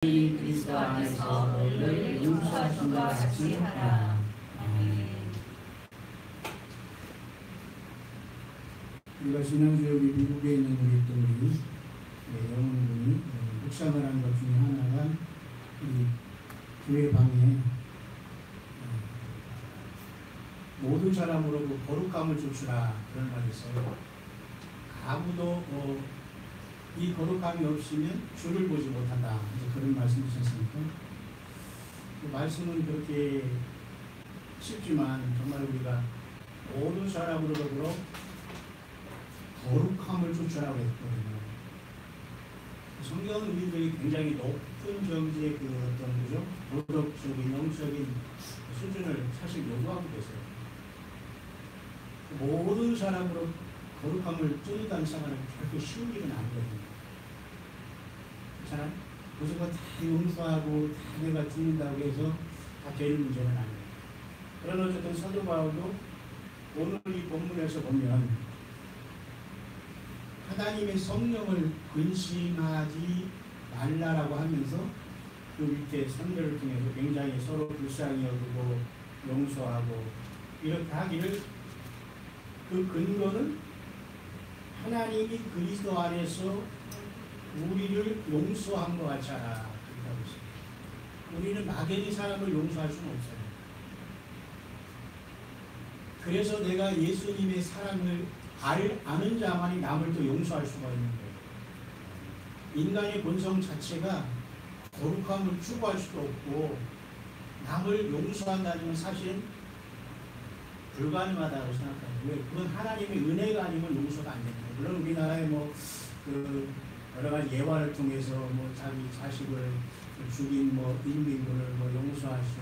그리스도 안에서 너희를 용서하심과 같이 하라. 아멘. 우리가 지난주에 우리 미국에 있는 우리 또 우리 영혼분이 묵상을 한 것 중에 하나가 이 교회 방에 모든 사람으로 그 거룩함을 쫓으라 그런 말이 있어요. 아무도 이 거룩함이 없으면 주를 보지 못한다. 그런 말씀이셨습니까? 그 말씀은 그렇게 쉽지만 정말 우리가 모든 사람으로 더불어 거룩함을 쫓으라고 했거든요. 성경은 우리들이 굉장히 높은 정지의 그 어떤 거죠? 도덕적인, 영적인 수준을 사실 요구하고 계세요. 모든 사람으로 거룩함을 쫓는다는 생활은 결코 쉬운 일은 아니거든요. 자, 무슨 거 다 용서하고 다 내가 죽는다고 해서 다 되는 문제는 아니에요. 그러나 어쨌든 사도 바울도 오늘 이 본문에서 보면 하나님의 성령을 근심하지 말라라고 하면서 그 밑에 선별을 통해서 굉장히 서로 불쌍히 여기고 용서하고 이렇게 하기를 그 근거는 하나님이 그리스도 안에서 우리를 용서한 것 같이 하라. 그렇게 하고 있습니다. 우리는 막연히 사람을 용서할 수는 없어요. 그래서 내가 예수님의 사랑을 아는 자만이 남을 또 용서할 수가 있는 거예요. 인간의 본성 자체가 거룩함을 추구할 수도 없고 남을 용서한다는 건 사실은 불가능하다고 생각해요. 왜? 그건 하나님의 은혜가 아니면 용서가 안 됩니다. 물론 우리나라에 여러 가지 예화를 통해서 자기 자식을 죽인 인민군을 용서하시고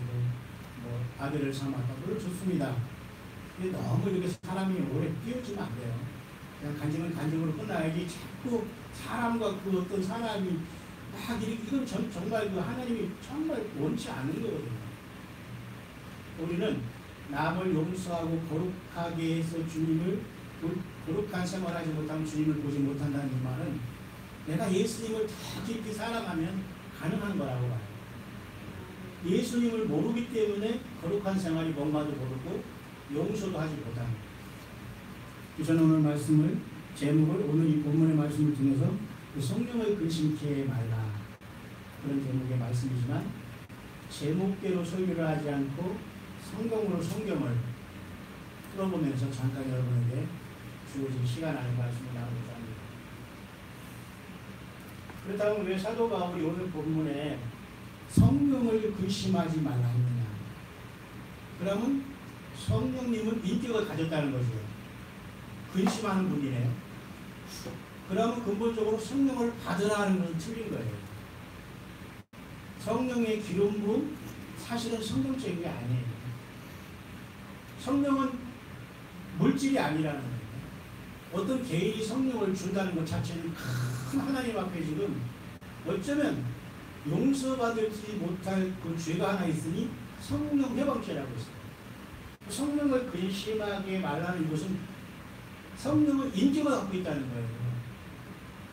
아들을 삼았다. 그건 좋습니다. 근데 너무 이렇게 사람이 오래 뛰어지면 안 돼요. 그냥 간증으로 끝나야지 자꾸 사람과 그 어떤 사람이 막 이건 정말 그 하나님이 정말 원치 않는 거거든요. 우리는 남을 용서하고 거룩하게 해서 주님을 거룩한 생활하지 못하면 주님을 보지 못한다는 이 말은 내가 예수님을 더 깊이 사랑하면 가능한 거라고 봐요. 예수님을 모르기 때문에 거룩한 생활이 뭔가도 모르고 용서도 하지 못합니다. 저는 오늘 말씀을 제목을 오늘 이 본문의 말씀을 통해서 성령을 근심케 말라 그런 제목의 말씀이지만 제목대로 설교를 하지 않고 성경으로 성경을 풀어보면서 잠깐 여러분에게 주어진 시간 안에 말씀을 나누고자 합니다. 그렇다면 왜 사도 바울이 오늘 본문에 성령을 근심하지 말라 했느냐? 그러면 성령님은 인격을 가졌다는 거죠. 근심하는 분이네요. 그러면 근본적으로 성령을 받으라 하는 것은 틀린 거예요. 성령의 기름 부음 사실은 성경적인 게 아니에요. 성령은 물질이 아니라는 거예요. 어떤 개인이 성령을 준다는 것 자체는 큰 하나님 앞에 지금 어쩌면 용서받을지 못할 그 죄가 하나 있으니 성령 회방죄라고 있어요. 성령을 근심하게 말하는 것은 성령은 인격을 갖고 있다는 거예요.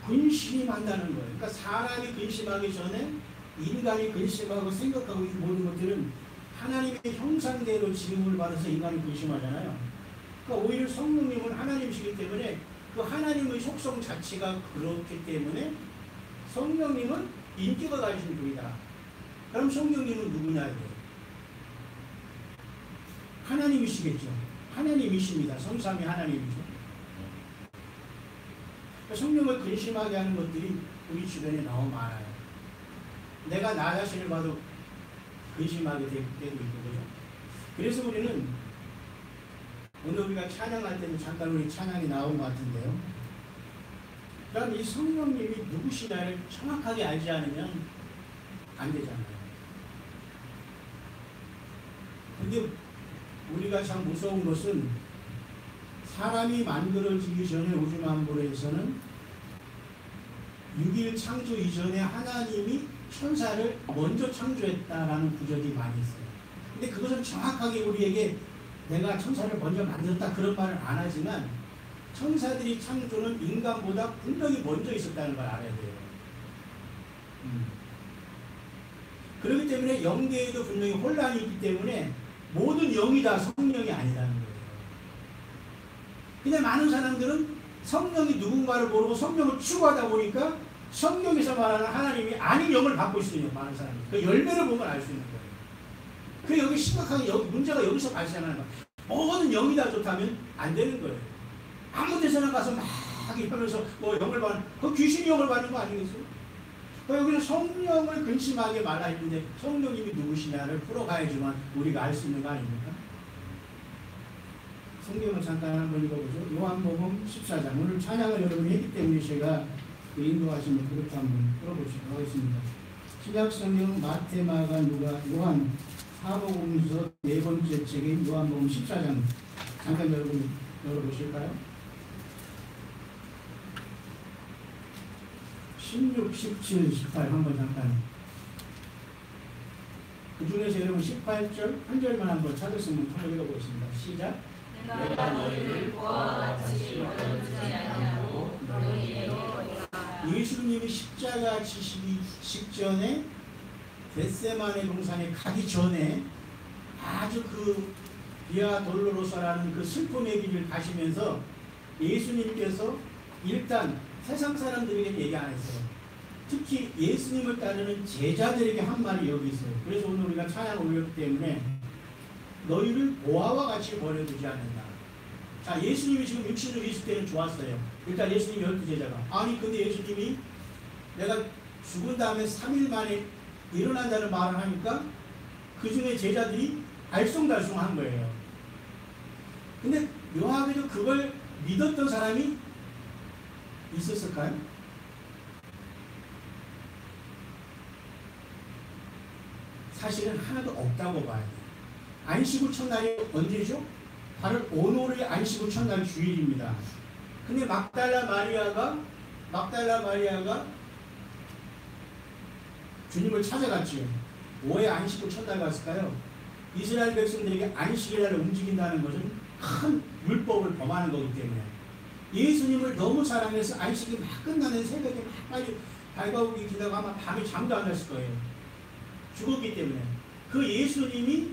근심한다는 거예요. 그러니까 사람이 근심하기 전에 인간이 근심하고 생각하고 이 모든 것들은 하나님의 형상대로 지음을 받아서 인간이 근심하잖아요. 그러니까 오히려 성령님은 하나님이시기 때문에 그 하나님의 속성 자체가 그렇기 때문에 성령님은 인격을 가지신 분이다. 그럼 성령님은 누구냐? 하나님이시겠죠. 하나님이십니다. 성삼위 하나님이죠. 성령을 근심하게 하는 것들이 우리 주변에 너무 많아요. 내가 나 자신을 봐도 근심하게 되고 있거든요. 그래서 우리는 오늘 우리가 찬양할 때는 잠깐 우리 찬양이 나온 것 같은데요. 그럼 이 성령님이 누구시냐를 정확하게 알지 않으면 안 되잖아요. 근데 우리가 참 무서운 것은 사람이 만들어지기 전에 우주 만물에서는 6일 창조 이전에 하나님이 천사를 먼저 창조했다라는 구절이 많이 있어요. 근데 그것은 정확하게 우리에게 내가 천사를 먼저 만들었다 그런 말을 안 하지만 천사들이 창조는 인간보다 분명히 먼저 있었다는 걸 알아야 돼요. 그렇기 때문에 영계에도 분명히 혼란이 있기 때문에 모든 영이 다 성령이 아니라는 거예요. 근데 많은 사람들은 성령이 누군가를 모르고 성령을 추구하다 보니까 성경에서 말하는 하나님이 아닌 영을 갖고 있어요. 많은 사람이. 그 열매를 보면 알 수 있는 거예요. 그 여기 심각하게 문제가 여기서 발생하는 거예요. 모든 영이 다 좋다면 안 되는 거예요. 아무 데서나 가서 막 하면서 뭐 영을 받는, 그 귀신이 영을 받는 거 아니겠어요? 여기는 성령을 근심하게 말하 있는데 성령님이 누구시냐를 풀어가야지만 우리가 알 수 있는 거 아닙니까? 성경을 잠깐 한번 읽어보죠. 요한복음 14장. 오늘 찬양을 여러분이 했기 때문에 제가 그 인도하시면 그렇게 한번 풀어보시도록 하겠습니다. 신약 성경 마태, 마가, 누가, 요한, 사복음서 네 번째 책인 요한복음 14장. 잠깐 여러분 열어보실까요? 16, 17, 18 한번 잠깐. 그 중에서 여러분 18절 한 절만 한번 찾았으면 한번 읽어보겠습니다. 시작. 내가 너희를 보아 같이 버려두지 아니하고 너희에게 예수님이 십자가 지시기 직전에 겟세마네 동산에 가기 전에 아주 그 비아 돌로로사라는 그 슬픔의 길을 가시면서 예수님께서 일단 세상 사람들에게 얘기 안 했어요. 특히 예수님을 따르는 제자들에게 한 말이 여기 있어요. 그래서 오늘 우리가 찬양 올렸기 때문에 너희를 보아와 같이 버려두지 않는다. 자, 예수님이 지금 육신으로 있을 때는 좋았어요. 일단 예수님 12제자가. 아니 근데 예수님이 내가 죽은 다음에 3일 만에 일어난다는 말을 하니까 그 중에 제자들이 알쏭달쏭한 거예요. 근데 묘하게도 그걸 믿었던 사람이 있었을까요? 사실은 하나도 없다고 봐야 돼요. 안식일 첫날이 언제죠? 바로 오늘의 안식일 첫날 주일입니다. 근데 막달라 마리아가 주님을 찾아갔지요. 왜 안식일 첫날 갔을까요? 이스라엘 백성들에게 안식일날을 움직인다는 것은 큰 율법을 범하는 거기 때문에 예수님을 너무 사랑해서 안식이 막 끝나는 새벽에 막 빨리 발가우기 기다고 아마 밤에 잠도 안 잤을 거예요. 죽었기 때문에. 그 예수님이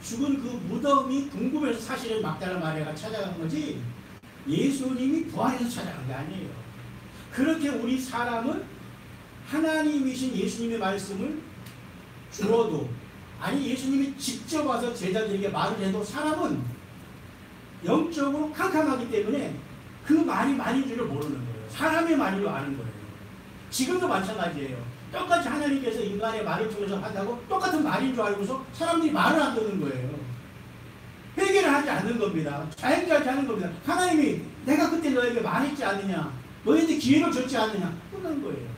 죽은 그 무덤이 궁금해서 사실은 막달라 마리아가 찾아간 거지 예수님이 부활해서 찾아간 게 아니에요. 그렇게 우리 사람은 하나님이신 예수님의 말씀을 주어도 아니 예수님이 직접 와서 제자들에게 말을 해도 사람은 영적으로 캄캄하기 때문에 그 말이 말인 줄을 모르는 거예요. 사람의 말로 아는 거예요. 지금도 마찬가지예요. 똑같이 하나님께서 인간의 말을 통해서 한다고 똑같은 말인 줄 알고서 사람들이 말을 안 듣는 거예요. 회개를 하지 않는 겁니다. 자연스럽게 하는 겁니다. 하나님이 내가 그때 너에게 말했지 않느냐, 너희한테 기회를 줬지 않느냐, 끝난 거예요.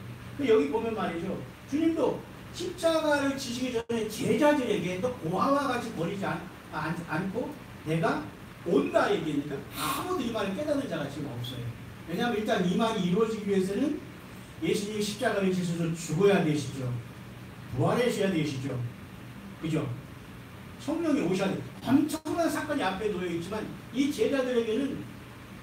여기 보면 말이죠. 주님도 십자가를 지시기 전에 제자들에게 너 고아와 같이 버리지 않고 내가 온다 얘기니까 아무도 이 말을 깨닫는 자가 지금 없어요. 왜냐하면 일단 이 말이 이루어지기 위해서는 예수님이 십자가를 지셔서 죽어야 되시죠. 부활하셔야 되시죠. 그죠? 성령이 오셔야 돼요. 엄청난 사건이 앞에 놓여있지만 이 제자들에게는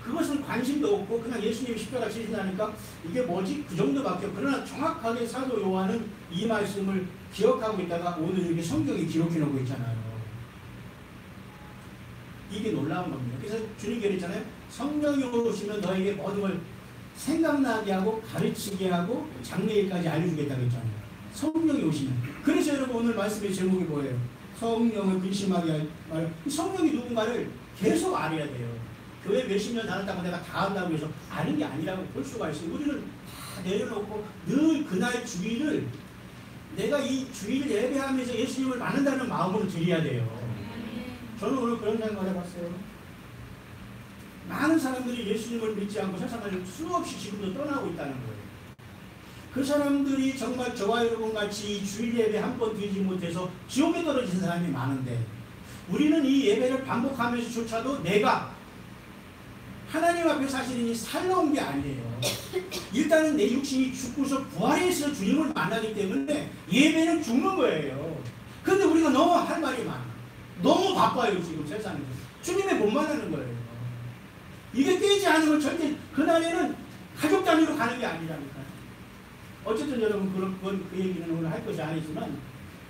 그것은 관심도 없고 그냥 예수님이 십자가 지신다니까 이게 뭐지? 그 정도밖에. 그러나 정확하게 사도 요한은 이 말씀을 기억하고 있다가 오늘 이렇게 성경에 기록해 놓고 있잖아요. 이게 놀라운 겁니다. 그래서 주님이 그랬잖아요. 성령이 오시면 너에게 모든 걸 생각나게 하고 가르치게 하고 장래일까지 알려주겠다고 했잖아요. 성령이 오시면. 그래서 여러분 오늘 말씀의 제목이 뭐예요? 성령을 근심하게 할 성령이 누군가를 계속 알아야 돼요. 교회 몇십 년 다녔다고 내가 다 한다고 해서 아는 게 아니라고 볼 수가 있어요. 우리는 다 내려놓고 늘 그날 주일을 내가 이 주일 예배하면서 예수님을 만난다는 마음으로 드려야 돼요. 저는 오늘 그런 생각을 해봤어요. 많은 사람들이 예수님을 믿지 않고 세상을 수없이 지금도 떠나고 있다는 거예요. 그 사람들이 정말 저와 여러분 같이 주일 예배 한 번 드리지 못해서 지옥에 떨어진 사람이 많은데 우리는 이 예배를 반복하면서조차도 내가 하나님 앞에 사실은 살아온 게 아니에요. 일단은 내 육신이 죽고서 부활해서 주님을 만나기 때문에 예배는 죽는 거예요. 그런데 우리가 너무 할 말이 많아. 너무 바빠요 지금 세상에서. 주님의 못 만나는 거예요. 이게 깨지 않으면 절대 그날에는 가족 단위로 가는 게 아니라니까요. 어쨌든 여러분 그건 그 얘기는 오늘 할 것이 아니지만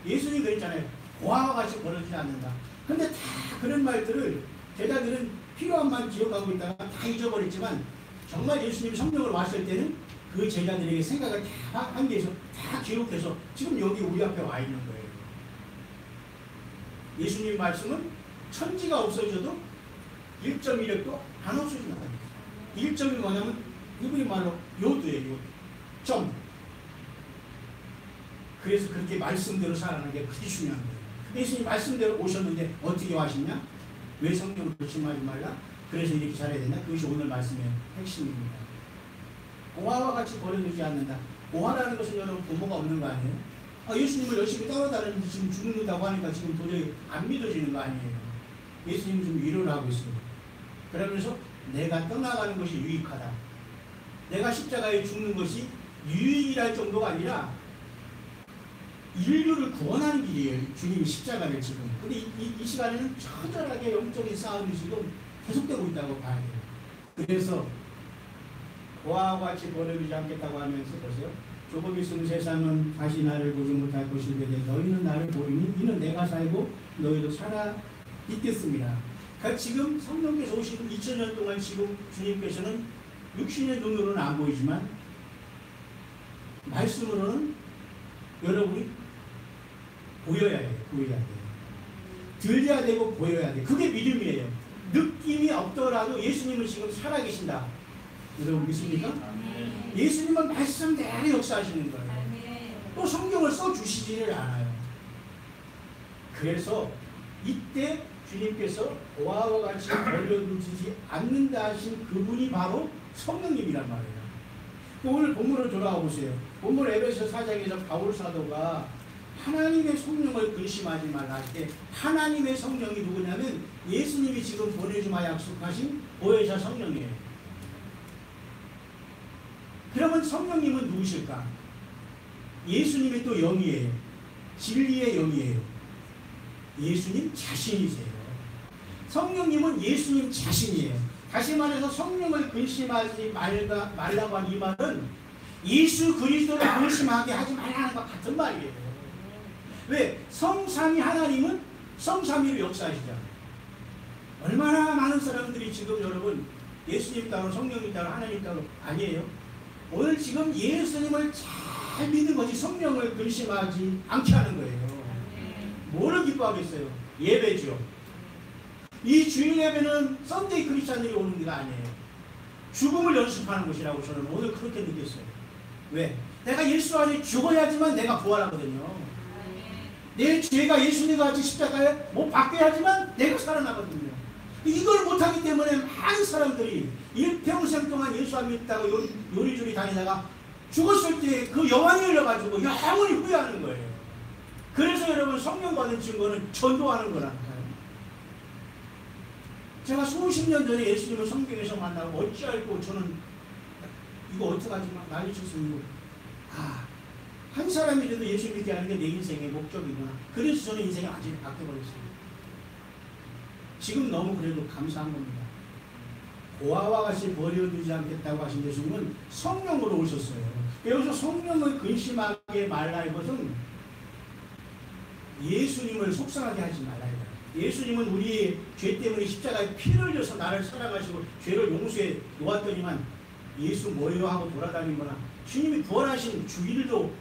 예수님이 그랬잖아요. 고아와 같이 벌어지지 않는다. 근데 다 그런 말들을 제자들은 필요한 말 기억하고 있다가 다 잊어버렸지만 정말 예수님이 성령으로 왔을 때는 그 제자들에게 생각을 다 한 개에서 다 기록해서 지금 여기 우리 앞에 와 있는 거예요. 예수님 말씀은 천지가 없어져도 1.1획도 안 없어진다. 1점이 뭐냐면 이분이 말로 요도예요. 점. 그래서 그렇게 말씀대로 살아가는 게 그게 중요한 거예요. 예수님 말씀대로 오셨는데 어떻게 하시냐? 왜 성경을 조심하지 말라? 그래서 이렇게 잘해야 된다. 그것이 오늘 말씀의 핵심입니다. 고아와 같이 버려두지 않는다. 고아라는 것은 여러분 부모가 없는 거 아니에요? 예수님을 열심히 따라다니는데 지금 죽는다고 하니까 지금 도저히 안 믿어지는 거 아니에요? 예수님은 좀 위로를 하고 있어요. 그러면서 내가 떠나가는 것이 유익하다. 내가 십자가에 죽는 것이 유익이랄 정도가 아니라 인류를 구원하는 길이에요. 주님이 십자가를 지금. 근데 이 시간에는 처절하게 영적인 싸움이 지금 계속되고 있다고 봐야 돼요. 그래서 고아와 같이 버려두지 않겠다고 하면서 보세요. 조금 있으면 세상은 다시 나를 보지 못할 것인데 너희는 나를 보리니 이는 내가 살고 너희도 살아 있겠습니다. 그러니까 지금 성령께서 오신 2000년 동안 지금 주님께서는 육신의 눈으로는 안 보이지만 말씀으로는 여러분이 보여야 해요. 보여야 돼요. 들려야 되고 보여야 돼요. 그게 믿음이에요. 느낌이 없더라도 예수님은 지금 살아계신다. 여러분 믿습니까? 예수님은 말씀대로 역사하시는 거예요. 또 성경을 써주시지를 않아요. 그래서 이때 주님께서 고아와 같이 버려두지 않는다 하신 그분이 바로 성령님이란 말이에요. 오늘 본문으로 돌아와 보세요. 본문 에베소 4장에서 바울 사도가 하나님의 성령을 근심하지 말라 할 때 하나님의 성령이 누구냐면 예수님이 지금 보내주마 약속하신 보혜사 성령이에요. 그러면 성령님은 누구실까? 예수님이 또 영이에요. 진리의 영이에요. 예수님 자신이세요. 성령님은 예수님 자신이에요. 다시 말해서 성령을 근심하지 말라고 한 이 말은 예수 그리스도를 근심하게 하지 말라는 것 같은 말이에요. 왜? 성삼위 하나님은 성삼위로 역사하시잖아요. 얼마나 많은 사람들이 지금 여러분 예수님 따로 성령님 따로 하나님 따로 아니에요. 오늘 지금 예수님을 잘 믿는 것이 성령을 근심하지 않게 하는 거예요. 뭐를 기뻐하겠어요? 예배죠. 이 주일 예배는 썬데이 크리스찬들이 오는 데가 아니에요. 죽음을 연습하는 곳이라고 저는 오늘 그렇게 느꼈어요. 왜? 내가 예수 안에 죽어야지만 내가 부활하거든요. 내 죄가 예수님과 같이 십자가에 못 받게 하지만 내가 살아나거든요. 이걸 못하기 때문에 많은 사람들이 일평생 동안 예수 안 믿다고 요리조리 다니다가 죽었을 때 그 영안이 흘러가지고 영원히 후회하는 거예요. 그래서 여러분 성령 받은 증거는 전도하는 거라니까요. 제가 수십 년 전에 예수님을 성경에서 만나고 어찌 알고 저는 이거 어떡하지 막 난리쳤어요. 한 사람이라도 예수 믿게 하는 게 내 인생의 목적이구나. 그래서 저는 인생이 완전히 바뀌어버렸어요. 지금 너무 그래도 감사한 겁니다. 고아와 같이 버려두지 않겠다고 하신 예수님은 성령으로 오셨어요. 여기서 성령을 근심하게 말라 이것은 예수님을 속상하게 하지 말아요. 예수님은 우리의 죄 때문에 십자가에 피를 흘려서 나를 사랑하시고 죄를 용서해 놓았더니만 예수 뭐예요 하고 돌아다니거나 주님이 부활하신 주일도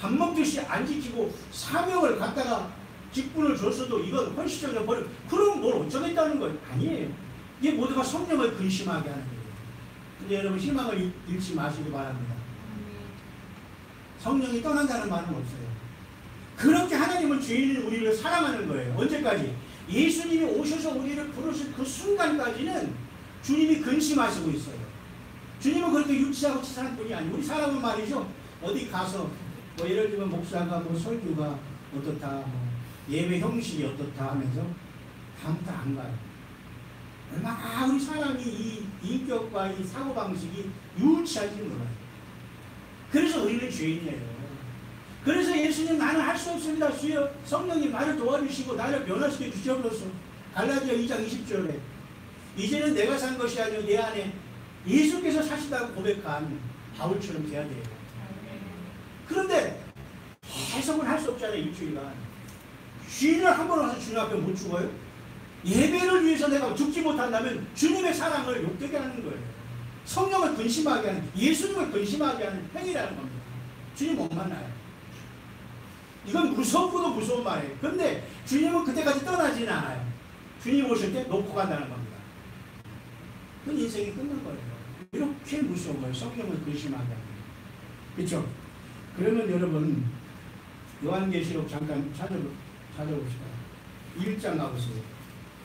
밥 먹듯이 안 지키고 사명을 갖다가 직분을 줬어도 이건 헌신적으로 버려. 그럼 뭘 어쩌겠다는 거예요? 아니에요. 이게 모두가 성령을 근심하게 하는 거예요. 근데 여러분 희망을 잃지 마시기 바랍니다. 성령이 떠난다는 말은 없어요. 그렇게 하나님은 죄인인 우리를 사랑하는 거예요. 언제까지? 예수님이 오셔서 우리를 부르실 그 순간까지는 주님이 근심하시고 있어요. 주님은 그렇게 유치하고 치사한 분이 아니에요. 우리 사람은 말이죠. 어디 가서 뭐 예를 들면 목사가 뭐 설교가 어떻다, 뭐 예배 형식이 어떻다 하면서 다음부터 안 가요. 얼마나 우리 사람이 이 인격과 이 사고방식이 유치한지 몰라요. 그래서 우리는 죄인이에요. 그래서 예수님 나는 할 수 없습니다. 주여 성령님 나를 도와주시고 나를 변화시켜 주시옵소서. 갈라디아 2장 20절에 이제는 내가 산 것이 아니오 내 안에 예수께서 사시다고 고백한 바울처럼 돼야 돼요. 그런데 해석을 할 수 없잖아요. 일주일간. 주일을 한 번 와서 주님 앞에 못 죽어요? 예배를 위해서 내가 죽지 못한다면 주님의 사랑을 욕되게 하는 거예요. 성령을 근심하게 하는, 예수님을 근심하게 하는 행위라는 겁니다. 주님 못 만나요. 이건 무섭고도 무서운 말이에요. 그런데 주님은 그때까지 떠나지는 않아요. 주님 오실 때 놓고 간다는 겁니다. 그건 인생이 끝난 거예요. 이렇게 무서운 거예요. 성령을 근심하게 하는. 그렇죠? 그러면 여러분 요한계시록 잠깐 찾아봅시다. 1장 가보세요.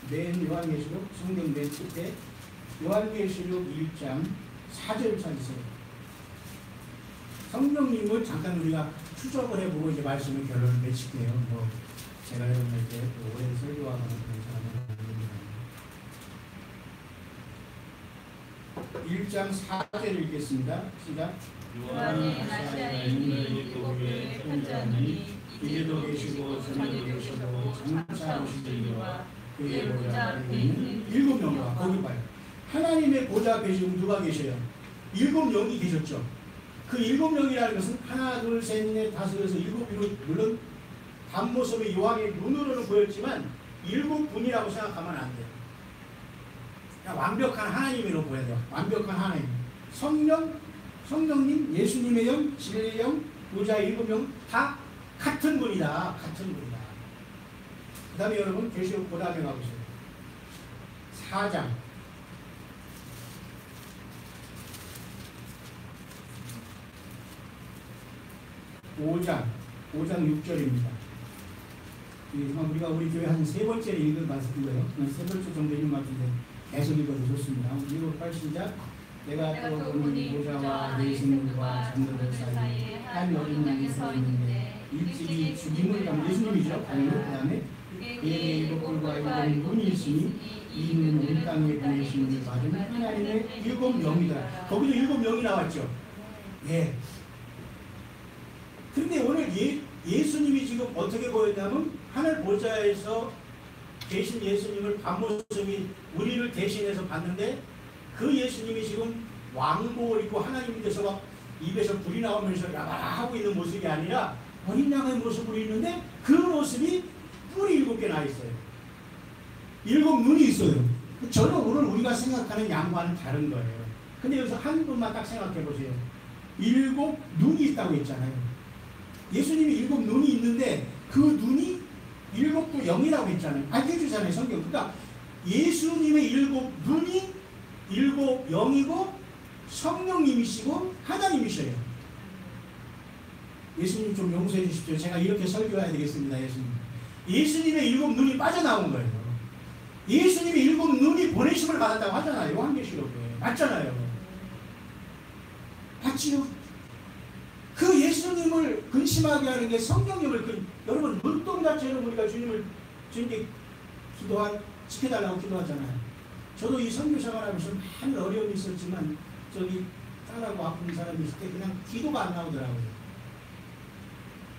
맨 요한계시록 성경 맨 끝에 요한계시록 1장 4절 찾으세요. 성령님을 잠깐 우리가 추적을 해보고 이제 말씀을 결론을 맺을게요. 뭐 제가 여러분에게 오랜 설교하는 그런 사람은 아닙니다. 1장 4절 읽겠습니다. 시작. 요한이 아시아에 있는 일곱 교회에 편지하니 이제도 계시고 전에도 계시고 장차 오실 이와 그의 보좌 앞에 있는 일곱 영과 거기 봐요. 하나님의 보좌 앞에 지금 누가 계셔요? 일곱 영이 계셨죠. 그 일곱 영이라는 것은 하나, 둘, 셋, 넷, 다섯, 여섯, 일곱, 물론 단모습의 요한의 눈으로는 보였지만 일곱 분이라고 생각하면 안 돼요. 그냥 완벽한 하나님으로 보여야 돼요. 완벽한 하나님. 성령님, 예수님의 영, 진리의 영, 보좌의 일곱 영 다 같은 분이다. 같은 분이다. 그 다음에 여러분 계시록 그 다음에 가보세요. 4장. 5장 6절입니다. 우리가 우리 교회 한 세 번째 읽은 말씀이고요. 세 번째 정도 읽은 말씀인데 계속 읽어도 좋습니다. 읽어 빨리 시작. 내가 또 보니 보좌와 예수님과 장로들 사이에 한 어린 양이 서 있는데 일찍이 죽임을 당한 예수님이죠. 그 다음에 그에게 일곱 뿔과 일곱 눈이 있으니 이 눈은 온 땅에 보내심을 받은 하나님의 일곱 영이다. 거기도 일곱 영이 나왔죠. 예. 그런데 오늘 예수님이 지금 어떻게 보였냐면 하늘 보좌에서 계신 예수님을 반모습이 우리를 대신해서 봤는데 그 예수님이 지금 왕복을 입고 하나님께서 막 입에서 불이 나오면서 야바하고 있는 모습이 아니라 어린 양의 모습으로 있는데 그 모습이 뿔이 7개 나 있어요. 7 눈이 있어요. 저는 오늘 우리가 생각하는 양과는 다른 거예요. 근데 여기서 한 분만 딱 생각해 보세요. 7 눈이 있다고 했잖아요. 예수님이 7 눈이 있는데 그 눈이 7도 영이라고 했잖아요. 알려주잖아요, 성경. 그러니까 예수님의 7 눈이 7 영이고 성령님이시고 하나님이셔요. 예수님 좀 용서해 주십시오. 제가 이렇게 설교해야 되겠습니다. 예수님의 7 눈이 빠져나온 거예요. 예수님의 7 눈이 보내심을 받았다고 하잖아요. 요한계시록에. 맞잖아요. 맞지요? 그 예수님을 근심하게 하는 게 성령님을 여러분 눈동자처럼 우리가 주님께 지켜달라고 기도하잖아요. 저도 이 선교 생활하면서 많은 어려움이 있었지만 딸하고 아픈 사람이 있을 때 그냥 기도가 안 나오더라고요.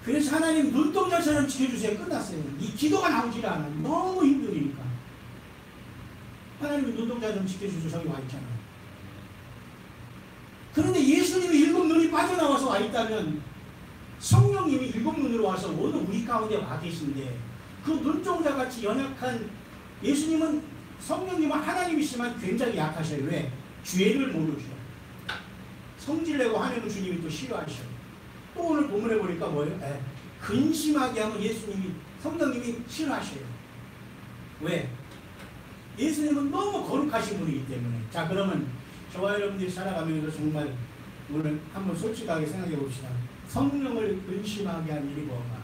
그래서 하나님 눈동자처럼 지켜주세요. 끝났어요. 이 기도가 나오질 않아요. 너무 힘들으니까. 하나님이 눈동자처럼 지켜주셔서 저기 와 있잖아요. 그런데 예수님이 7 눈이 빠져나와서 와 있다면 성령님이 7 눈으로 와서 오늘 우리 가운데 와 계신데 그 눈동자같이 연약한 예수님은 성령님은 하나님이시지만 굉장히 약하셔요. 왜? 죄를 모르죠. 성질내고 하는 주님이 또 싫어하셔요. 또 오늘 본문에 보니까 뭐예요? 근심하게 하면 예수님이 성령님이 싫어하셔요. 왜? 예수님은 너무 거룩하신 분이기 때문에. 자, 그러면 저와 여러분들이 살아가면서 정말 오늘 한번 솔직하게 생각해 봅시다. 성령을 근심하게 한 일이 뭐가?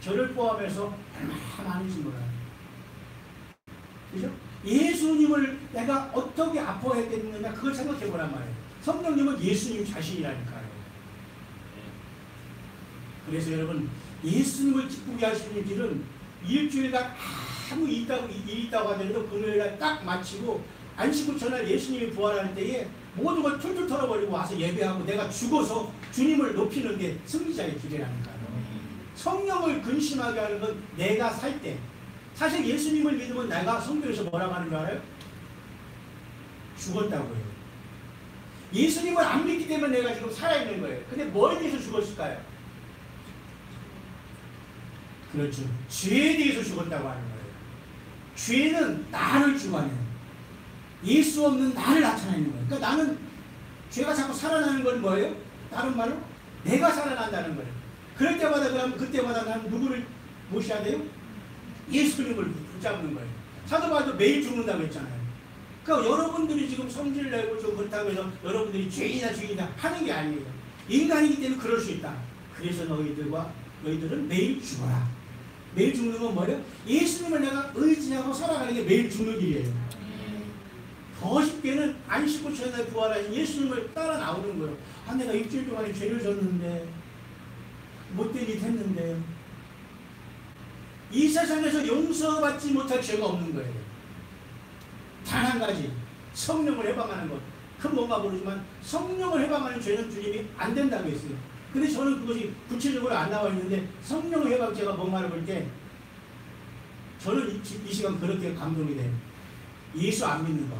저를 포함해서 얼마나 많은지 몰라요. 그죠? 예수님을 내가 어떻게 아파했겠느냐 그걸 생각해 보란 말이에요. 성령님은 예수님 자신이라니까요. 그래서 여러분 예수님을 기쁘게 하시는 길은 일주일간 아무 일 있다고 하더라도 금요일날 딱 마치고 안식구 전날 예수님이 부활할 때에 모든 걸 툴툴 털어버리고 와서 예배하고 내가 죽어서 주님을 높이는 게 승리자의 길이라니까요. 성령을 근심하게 하는 건 내가 살 때. 사실 예수님을 믿으면 내가 성경에서 뭐라고 하는 줄 알아요? 죽었다고 해요. 예수님을 안 믿기 때문에 내가 지금 살아있는 거예요. 근데 뭐에 대해서 죽었을까요? 그렇죠. 죄에 대해서 죽었다고 하는 거예요. 죄는 나를 주관해요. 예수 없는 나를 나타내는 거예요. 그러니까 나는 죄가 자꾸 살아나는 건 뭐예요? 다른 말로 내가 살아난다는 거예요. 그럴 때마다 그러면 그때마다 나는 누구를 모셔야 돼요? 예수님을 붙잡는 거예요. 사도 바울도 매일 죽는다고 했잖아요. 그러니까 여러분들이 지금 성질 내고 좀 그렇다고 해서 여러분들이 죄인이다 하는 게 아니에요. 인간이기 때문에 그럴 수 있다. 그래서 너희들은 매일 죽어라. 매일 죽는 건 뭐예요? 예수님을 내가 의지하고 살아가는 게 매일 죽는 길이에요. 더 쉽게는 안 씻고 전에 부활하신 예수님을 따라 나오는 거예요. 아, 내가 일주일 동안에 죄를 졌는데 못된 일 했는데 이 세상에서 용서받지 못할 죄가 없는 거예요. 단 한 가지, 성령을 해방하는 것. 큰 뭔가 모르지만 성령을 해방하는 죄는 주님이 안 된다고 했어요. 근데 저는 그것이 구체적으로 안 나와 있는데 성령의 해방죄가 뭔가를 볼 때 저는 이 시간 그렇게 감동이 돼요. 예수 안 믿는 거.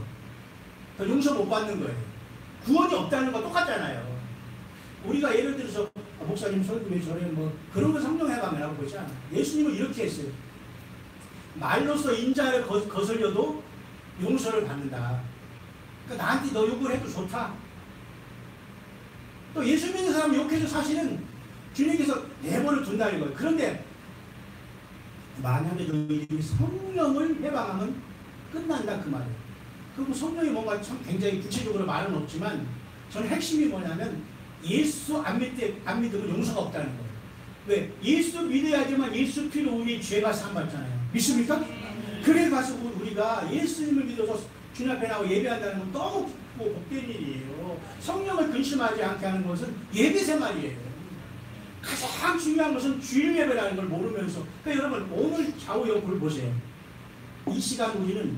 그러니까 용서 못 받는 거예요. 구원이 없다는 거 똑같잖아요. 우리가 예를 들어서 목사님 설교에 전에 뭐 그런 거 성령 해방이라고 보지 않아요. 예수님은 이렇게 했어요. 말로써 인자를 거슬려도 용서를 받는다. 그러니까 나한테 너 욕을 해도 좋다. 또 예수 믿는 사람 욕해도 사실은 주님께서 내버려 둔다는 거예요. 그런데 만약에 너희들이 성령을 해방하면 끝난다 그 말이에요. 그리고 성령이 뭔가 참 굉장히 구체적으로 말은 없지만 저는 핵심이 뭐냐면 예수 안 믿으면 용서가 없다는 거예요. 왜? 예수 믿어야지만 예수 피로 우리 죄가 사함받잖아요. 믿습니까? 그래 가서 우리가 예수님을 믿어서 주님 앞에 나와 예배한다는 건 너무 복된 일이에요. 성령을 근심하지 않게 하는 것은 예배 생활이에요. 가장 중요한 것은 주일 예배라는 걸 모르면서 그러니까 여러분 오늘 좌우 옆을 보세요. 이 시간 우리는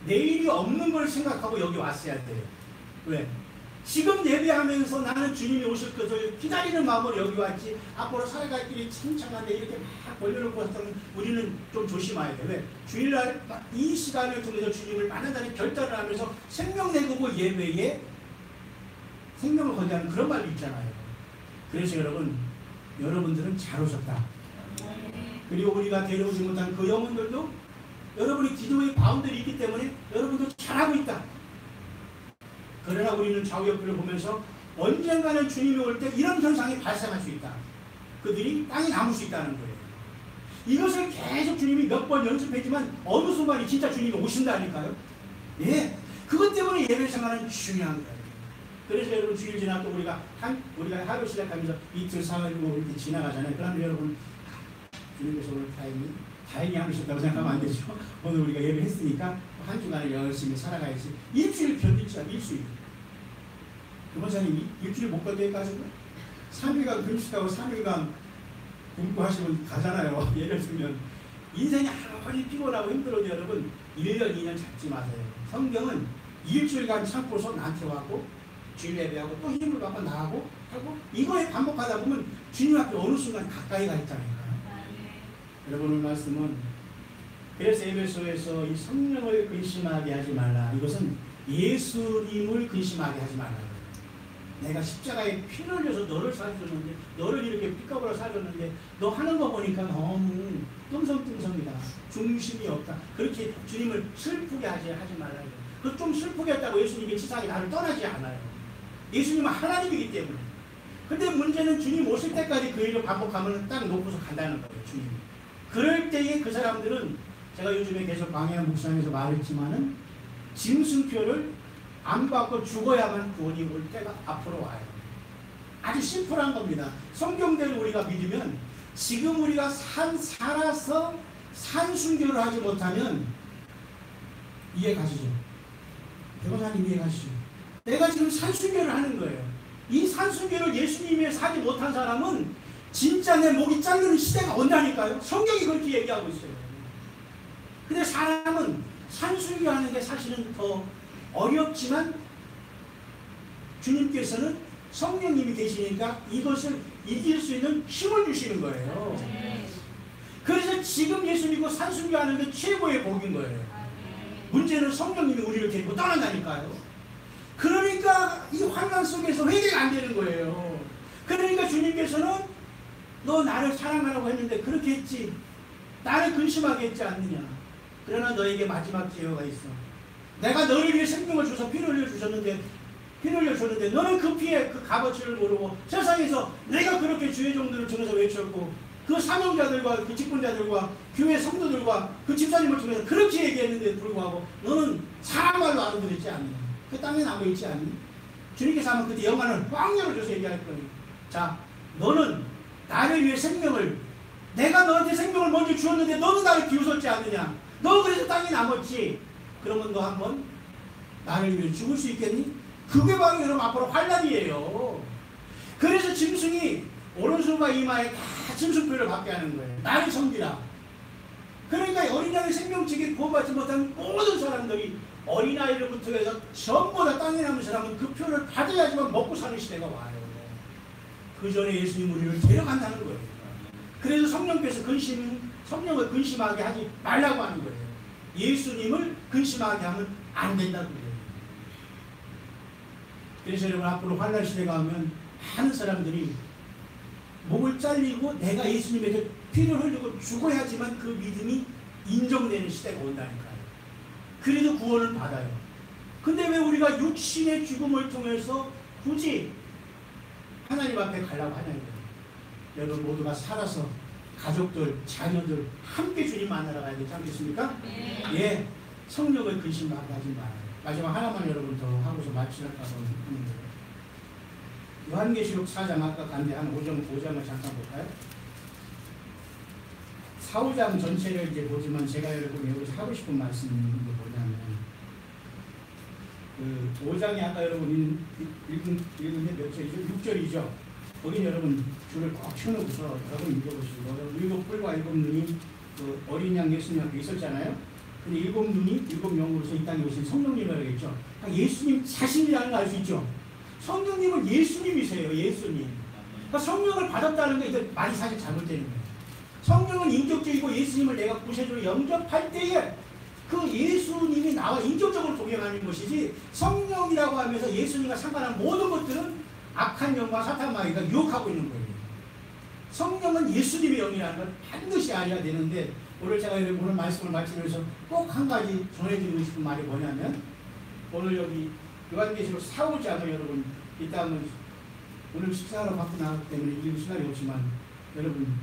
내일이 없는 걸 생각하고 여기 왔어야 돼요. 왜? 지금 예배하면서 나는 주님이 오실 것을 기다리는 마음으로 여기 왔지 앞으로 살아갈 길이 창창한데 이렇게 막 벌려놓고 왔다면 우리는 좀 조심해야 돼요. 왜? 주일날 이 시간을 통해서 주님을 만나다니 결단을 하면서 생명 내고 예배에 생명을 거대하는 그런 말도 있잖아요. 그래서 여러분들은 잘 오셨다. 그리고 우리가 데려오지 못한 그 영혼들도 여러분이 기도의 바운들이 있기 때문에 여러분도 잘하고 있다. 그러나 우리는 좌우옆을 보면서 언젠가는 주님이 올 때 이런 현상이 발생할 수 있다. 그들이 땅에 남을 수 있다는 거예요. 이것을 계속 주님이 몇 번 연습했지만 어느 순간이 진짜 주님이 오신다니까요. 예, 그것 때문에 예배 생활은 중요한 거예요. 그래서 여러분 주일 지나 또 우리가 하루 시작하면서 이틀 사흘 이렇게 지나가잖아요. 그러면 여러분 주님께서 오늘 다행히 하셨다고 생각하면 안 되죠. 오늘 우리가 예배했으니까 한 주간을 열심히 살아가야지. 일주일 견디지 않아. 일주일. 교사님 일주일 못 견뎌가지고 3일간 금식하고 3일간 공부하시면 가잖아요. 예를 들면 인생이 아무리 피곤하고 힘들어도 여러분 1년 2년 잡지 마세요. 성경은 일주일간 참고서 나한테 와고 주일 예배하고 또 힘을 받고 나가고 하고 이거에 반복하다 보면 주님 앞에 어느 순간 가까이 가 있다니까요. 여러분 오늘 말씀은 그래서 에베소에서 이 성령을 근심하게 하지 말라. 이것은 예수님을 근심하게 하지 말라. 내가 십자가에 피를 흘려서 너를 살렸는데 너를 이렇게 삐까보라 살렸는데 너 하는 거 보니까 너무 뚱성뚱성이다. 중심이 없다. 그렇게 주님을 슬프게 하지 말라. 그 좀 슬프게 했다고 예수님이 치사하게 나를 떠나지 않아요. 예수님은 하나님이기 때문에. 근데 문제는 주님 오실 때까지 그 일을 반복하면 딱 놓고서 간다는 거예요. 주님이. 그럴 때에 그 사람들은 제가 요즘에 계속 광야 묵상에서 말했지만은 짐승표를 안 받고 죽어야만 구원이 올 때가 앞으로 와요. 아주 심플한 겁니다. 성경대로 우리가 믿으면 지금 우리가 살아서 산순교를 하지 못하면 이해 가시죠? 대박사님 이해 가시죠? 내가 지금 산순교를 하는 거예요. 이 산순교를 예수님이 사지 못한 사람은 진짜 내 목이 잘리는 시대가 온다니까요. 성경이 그렇게 얘기하고 있어요. 근데 사람은 산순교 하는 게 사실은 더 어렵지만 주님께서는 성령님이 계시니까 이것을 이길 수 있는 힘을 주시는 거예요. 그래서 지금 예수 믿고 산순교 하는 게 최고의 복인 거예요. 문제는 성령님이 우리를 데리고 떠난다니까요. 그러니까 이 환난 속에서 회개가 안 되는 거예요. 그러니까 주님께서는 너 나를 사랑하라고 했는데 그렇게 했지. 나를 근심하게 했지 않느냐. 그러나 너에게 마지막 기회가 있어. 내가 너를 위해 생명을 줘서 피를 흘려주셨는데 너는 그 피의 그 값어치를 모르고 세상에서 내가 그렇게 주의 종들을 통해서 외쳤고 그 사명자들과 그 직분자들과 교회 성도들과 그 집사님을 통해서 그렇게 얘기했는데 불구하고 너는 사람말로 알아들었지 않느냐. 그 땅에 남아있지 않니? 주님께서 하면 그때 영안을 꽉 열어줘서 얘기할 거예요. 자, 너는 나를 위해 생명을, 내가 너한테 생명을 먼저 주었는데 너는 나를 비웃었지 않느냐. 너 그래서 땅에 남았지. 그러면 너 한번 나를 위해 죽을 수 있겠니? 그게 바로 여러분 앞으로 환란이에요. 그래서 짐승이 오른손과 이마에 다 짐승표를 받게 하는 거예요. 나를 섬기라. 그러니까 어린아이 생명책에 구원받지 못한 모든 사람들이 어린아이로부터 해서 전부 다 땅에 남은 사람은 그 표를 받아야지만 먹고 사는 시대가 와요. 그 전에 예수님 우리를 데려간다는 거예요. 그래서 성령께서 성령을 근심하게 하지 말라고 하는 거예요. 예수님을 근심하게 하면 안 된다고 그래요. 그래서 여러분 앞으로 환난 시대가 오면 많은 사람들이 목을 잘리고 내가 예수님에게 피를 흘리고 죽어야지만 그 믿음이 인정되는 시대가 온다니까요. 그래도 구원을 받아요. 근데 왜 우리가 육신의 죽음을 통해서 굳이 하나님 앞에 가려고 하냐는 거예요. 여러분 모두가 살아서 가족들, 자녀들 함께 주님 만나러 가야 되지 않겠습니까? 네. 예, 성령을 근심하지 말아요. 마지막 하나만 여러분 더 하고서 마치려고 하는 거예요. 요한계시록 4장 아까 간데 한 5장을 잠깐 볼까요? 4, 5장 전체를 이제 보지만 제가 여러분 여기서 하고 싶은 말씀이 뭐냐면 그 5장에 아까 여러분 읽은 게 몇 절이죠? 6절이죠. 거긴 여러분 줄을 꽉 펴놓고서 여러분 읽어보시고 일곱 뿔과 일곱 눈이 그 어린 양 예수님 앞에 있었잖아요. 근데 일곱 눈이 일곱 영으로서 이 땅에 오신 성령님을 알겠죠. 예수님 자신이라는 걸 알 수 있죠. 성령님은 예수님이세요. 예수님. 그러니까 성령을 받았다는 게 이제 말이 사실 잘못되는 거예요. 성령은 인격적이고 예수님을 내가 구세주로 영접할 때에 그 예수님이 나와 인격적으로 동행하는 것이지 성령이라고 하면서 예수님과 상관한 모든 것들은 악한 영과 사탄 마귀가 유혹하고 있는 거예요. 성령은 예수님의 영이라는 걸 반드시 알아야 되는데 오늘 제가 오늘 말씀을 마치면서 꼭 한 가지 전해드리고 싶은 말이 뭐냐면 오늘 여기 요한계시록 4, 5장을 여러분 이따 오늘 식사하러 밖에 나왔기 때문에 읽을 시간이 없지만 여러분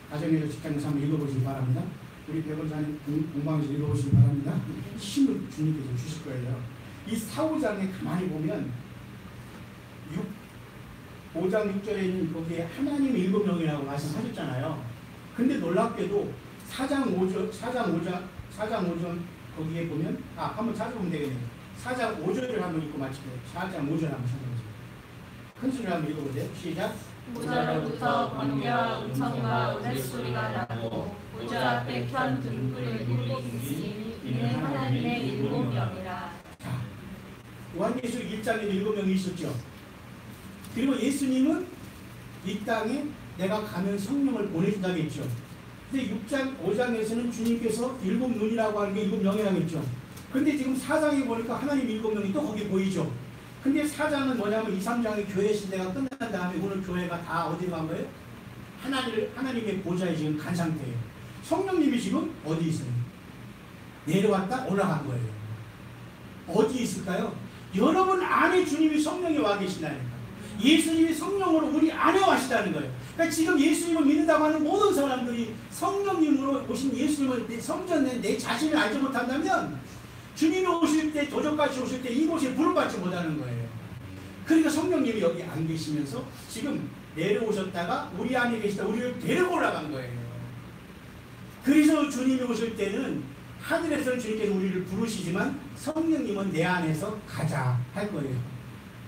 가정에서 직장에서 한번 읽어보시기 바랍니다. 우리 백원사님 공방에서 읽어보시기 바랍니다. 힘을 주님께서 주실 거예요. 이 4, 5장에 가만히 보면 5장 6절에 있는 거기에 하나님의 일곱 명이라고 말씀하셨잖아요. 근데 놀랍게도 4장 5절 거기에 보면 한번 찾아보면 되겠네요. 4장 5절을 한번 읽고 마칠게요. 4장 5절 한번 찾아보세요. 큰 소리로 한번 읽어보세요. 시작. 보좌로부터 번개와 음성과 우레소리가 나고 보좌 앞에 켠 등불을 일곱 있으니 이는 하나님의 일곱 명이라. 요한계시록 1장에 일곱 명이 있었죠. 그리고 예수님은 이 땅에 내가 가면 성령을 보내준다고 했죠. 근데 6장, 5장에서는 주님께서 일곱 눈이라고 하는 게 일곱 명이라고 했죠. 근데 지금 4장에 보니까 하나님 일곱 명이 또 거기 보이죠. 근데 4장은 뭐냐면 2, 3장의 교회 시대가 끝난 다음에 오늘 교회가 다 어디로 간 거예요? 하나님의 보좌에 지금 간 상태예요. 성령님이 지금 어디 있어요? 내려왔다 올라간 거예요. 어디 있을까요? 여러분 안에 주님이 성령이 와 계신다니까. 예수님이 성령으로 우리 안에 와시다는 거예요. 그러니까 지금 예수님을 믿는다고 하는 모든 사람들이 성령님으로 오신 예수님을 성전에 내 자신을 알지 못한다면 주님이 오실 때 도적같이 오실 때 이곳에 부름 받지 못하는 거예요. 그러니까 성령님이 여기 안 계시면서 지금 내려오셨다가 우리 안에 계시다 우리를 데리고 올라간 거예요. 그래서 주님이 오실 때는 하늘에서는 주님께서 우리를 부르시지만 성령님은 내 안에서 가자 할 거예요.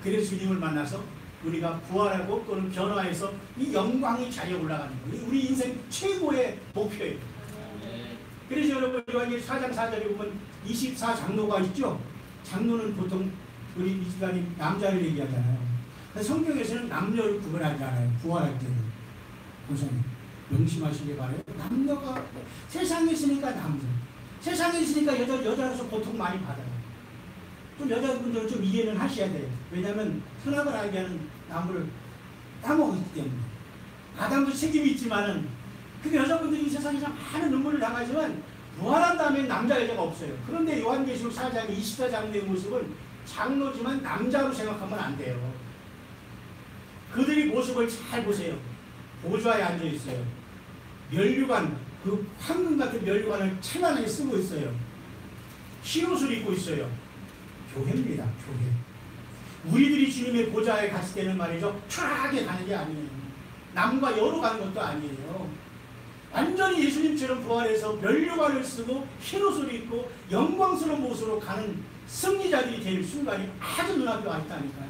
그래서 주님을 만나서 우리가 부활하고 또는 변화해서 이 영광의 자리에 올라가는 거예요. 우리 인생 최고의 목표예요. 그래서 여러분 요한계시록 4장 4절에 보면 24장로가 있죠. 장로는 보통 우리 이 시간이 남자를 얘기하잖아요. 성경에서는 남녀를 구분하지 않아요. 부활할 때는. 보세요. 명심하시기 바라요. 남녀가 세상에 있으니까 남자. 세상에 있으니까 여자로서 고통 많이 받아요. 좀 여자분들은 좀 이해는 하셔야 돼요. 왜냐하면 선악을 알게 하는 나무를 따먹었기 때문에. 아담도 책임이 있지만은 그 여자분들이 이 세상에서 많은 눈물을 당하지만 부활한 다음에 남자 여자가 없어요. 그런데 요한계시록 4장 24장의 모습은 장로지만 남자로 생각하면 안 돼요. 그들이 모습을 잘 보세요. 보좌에 앉아 있어요. 면류관, 그 황금 같은 면류관을 찬란하게 쓰고 있어요. 흰 옷을 입고 있어요. 교회입니다. 교회. 우리들이 주님의 보좌에 갔을 때는 말이죠, 편하게 가는 게 아니에요. 남과 여로 가는 것도 아니에요. 완전히 예수님처럼 부활해서 면류관을 쓰고 흰 옷을 입고 영광스러운 모습으로 가는 승리자들이 될 순간이 아주 눈앞에 와 있다니까요.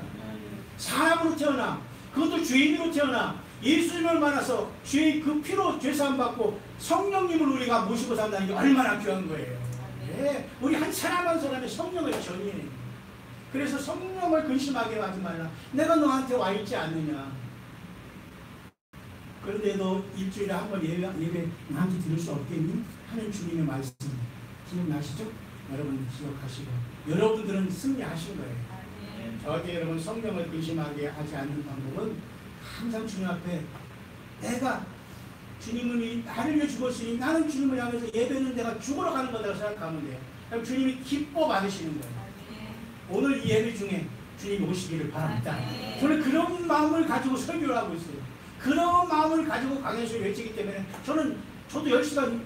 사람으로 태어나, 그것도 죄인으로 태어나 예수님을 만나서 죄의 그 피로 죄사함 받고 성령님을 우리가 모시고 산다는 게 얼마나 귀한 거예요. 네, 우리 한 사람 한 사람의 성령을 전이해요. 그래서 성령을 근심하게 하지 말라. 내가 너한테 와 있지 않느냐. 그런데도 일주일에 한 번 예배 나한테 들을 수 없겠니? 하는 주님의 말씀 기억나시죠? 여러분 기억하시고 여러분들은 승리하신 거예요. 저한테 여러분 성령을 근심하게 하지 않는 방법은 항상 주님 앞에 내가 주님이 나를 위해 죽었으니 나는 주님을 향해서 예배는 내가 죽으러 가는 거라고 생각하면 돼요. 그럼 주님이 기뻐 받으시는 거예요. 오늘 이 예배 중에 주님이 오시기를 바랍니다. 저는 그런 마음을 가지고 설교를 하고 있어요. 그런 마음을 가지고 강연수를 외치기 때문에 저도 10시간,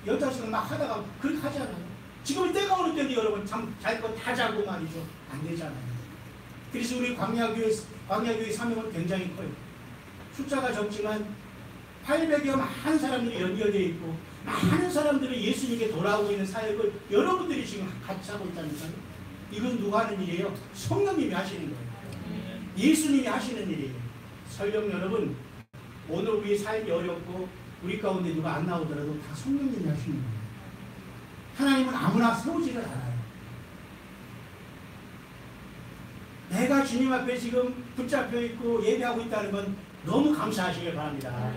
15시간 막 하다가 그렇게 하잖아요. 지금 때가 어느 때인데 여러분 참 잘 거 다 자고 말이죠. 안 되잖아요. 그래서 우리 광야교회 사명은 굉장히 커요. 숫자가 적지만 800여 많은 사람들이 연결되어 있고 많은 사람들이 예수님께 돌아오고 있는 사역을 여러분들이 지금 같이 하고 있다니까요. 이건 누가 하는 일이에요? 성령님이 하시는 거예요. 예수님이 하시는 일이에요. 설령 여러분 오늘 우리 삶이 어렵고 우리 가운데 누가 안 나오더라도 다 성령님이 하시는 거예요. 하나님은 아무나 세우지를 않아요. 내가 주님 앞에 지금 붙잡혀 있고 예배하고 있다는 건 너무 감사하시길 바랍니다.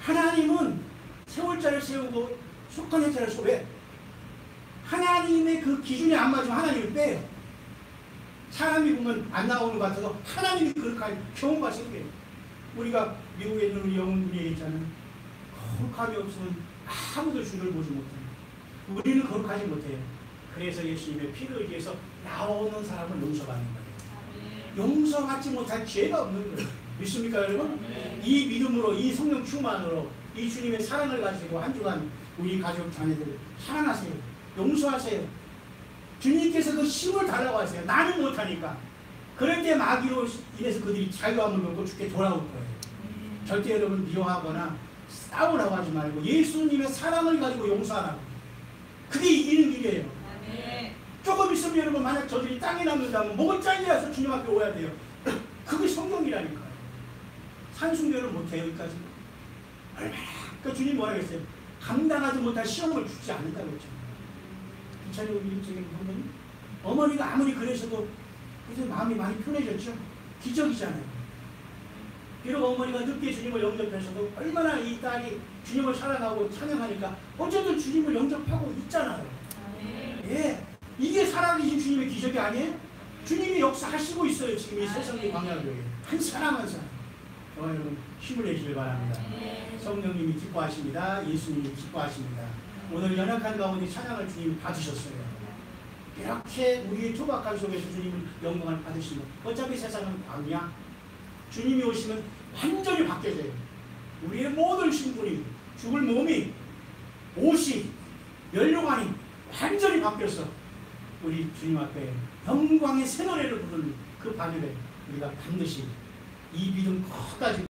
하나님은 세울 자를 세우고 속한 자를 세우고 왜? 하나님의 그 기준이 안 맞으면 하나님을 빼요. 사람이 보면 안 나오는 것 같아서 하나님이 그렇게 하는 경우가 생겨요. 우리가 미국에 있는 우리 영혼분이 있잖아요. 거룩함이 없으면 아무도 주를 보지 못해요. 우리는 거룩하지 못해요. 그래서 예수님의 피를 의지해서 나오는 사람을 용서받는 거예요. 용서받지 못한 죄가 없는 거예요. 믿습니까 여러분? 이 믿음으로 이 성령 충만으로 이 주님의 사랑을 가지고 한 주간 우리 가족 자녀들 사랑하세요. 용서하세요. 주님께서 그 힘을 달라고 하세요. 나는 못하니까. 그럴 때 마귀로 인해서 그들이 자유함을 얻고 죽게 돌아올 거예요. 절대 여러분 미워하거나 싸우라고 하지 말고 예수님의 사랑을 가지고 용서하라고. 그게 이기는 길이에요. 조금 있으면 여러분 만약 저들이 땅에 남는다면 목을 잘려서 주님 앞에 오야 돼요. 그게 성경이라니까요. 산순교를 못해요 여기까지. 얼마나 그러니까 주님 뭐라 그랬어요? 감당하지 못할 시험을 주지 않는다고 했죠. 괜찮아요 우리 일적인 부모님? 어머니가 아무리 그러셔도 이제 마음이 많이 편해졌죠. 기적이잖아요. 비록 어머니가 늦게 주님을 영접하셔도 얼마나 이 딸이 주님을 사랑하고 찬양하니까 어쨌든 주님을 영접하고 있잖아요. 예, 이게 살아계신 주님의 기적이 아니에요? 주님이 역사하시고 있어요. 지금 이 세상의 광야교회 한 사람 한 사람. 여러분 힘을 내시길 바랍니다. 성령님이 기뻐하십니다. 예수님이 기뻐하십니다. 오늘 연약한 가운데 찬양을 주님이 받으셨어요. 이렇게 우리의 투박한 속에서 주님을 영광을 받으시면 어차피 세상은 광야. 주님이 오시면 완전히 바뀌어져요. 우리의 모든 신분이 죽을 몸이 옷이 면류관이 완전히 바뀌어서 우리 주님 앞에 영광의 새 노래를 부르는 그 밤에 우리가 반드시 이 믿음 끝까지